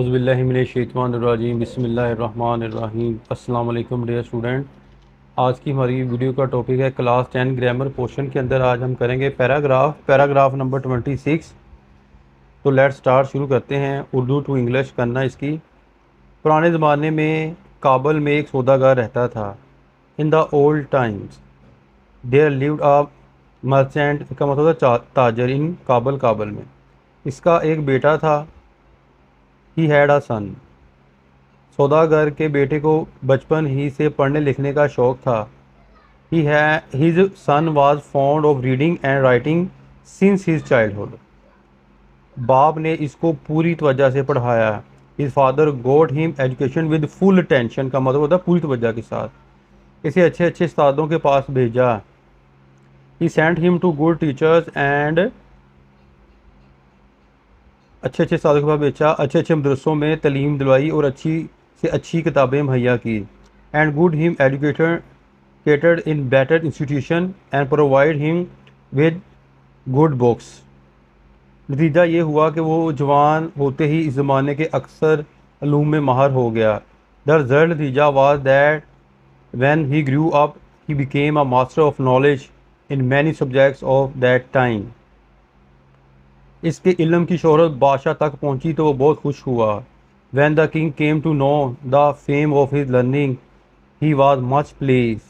औज़ुबिल्लाहिमिनश्शैतानिर्रजीम बिस्मिल्लाहिर्रहमानिर्रहीम। अस्सलाम वालेकुम डियर स्टूडेंट। आज की हमारी वीडियो का टॉपिक है क्लास 10 ग्रामर पोर्शन के अंदर आज हम करेंगे पैराग्राफ नंबर 26। तो लेट्स स्टार्ट, शुरू करते हैं। उर्दू टू इंग्लिश करना इसकी। पुराने ज़माने में काबल में एक सौदागर रहता था। In the old times there lived a merchant, का मतलब था ताजर, इन काबल में। इसका एक बेटा था। ही हैड अ सन। सौदागर के बेटे को बचपन ही से पढ़ने लिखने का शौक था। His son was fond of reading and writing since his childhood. बाप ने इसको पूरी तवज्जो से पढ़ाया। His father got him education with full attention, का मतलब होता है पूरी तवज्जो के साथ। इसे अच्छे अच्छे उस्तादों के पास भेजा। He sent him to good teachers and, अच्छे अच्छे उस्तादों के पास भेजा, अच्छे अच्छे मदरसों में तालीम दिलवाई और अच्छी से अच्छी किताबें मुहैया की। And good him educated in better institution and provide him with good books. नतीजा ये हुआ कि वो जवान होते ही इस ज़माने के अक्सर अलूम में माहर हो गया। द रिजल्ट नतीजा was that when he grew up he became a master of knowledge in many subjects of that time. इसके इल्म की शोहरत बादशाह तक पहुंची तो वो बहुत खुश हुआ। When the king came to know the fame of his learning, he was much pleased.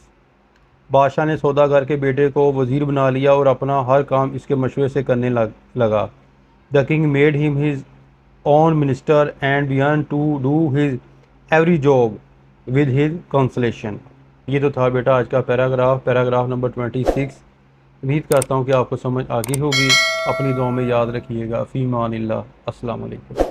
बादशाह ने सौदागर के बेटे को वज़ीर बना लिया और अपना हर काम इसके मशवरे से करने लगा। The king made him his own minister and began to do his every job with his consolation. ये तो था बेटा आज का पैराग्राफ नंबर 26। उम्मीद करता हूँ कि आपको समझ आ गई होगी। अपनी दुआ में याद रखिएगा। फ़ी अमानिल्लाह। अस्सलाम वालेकुम।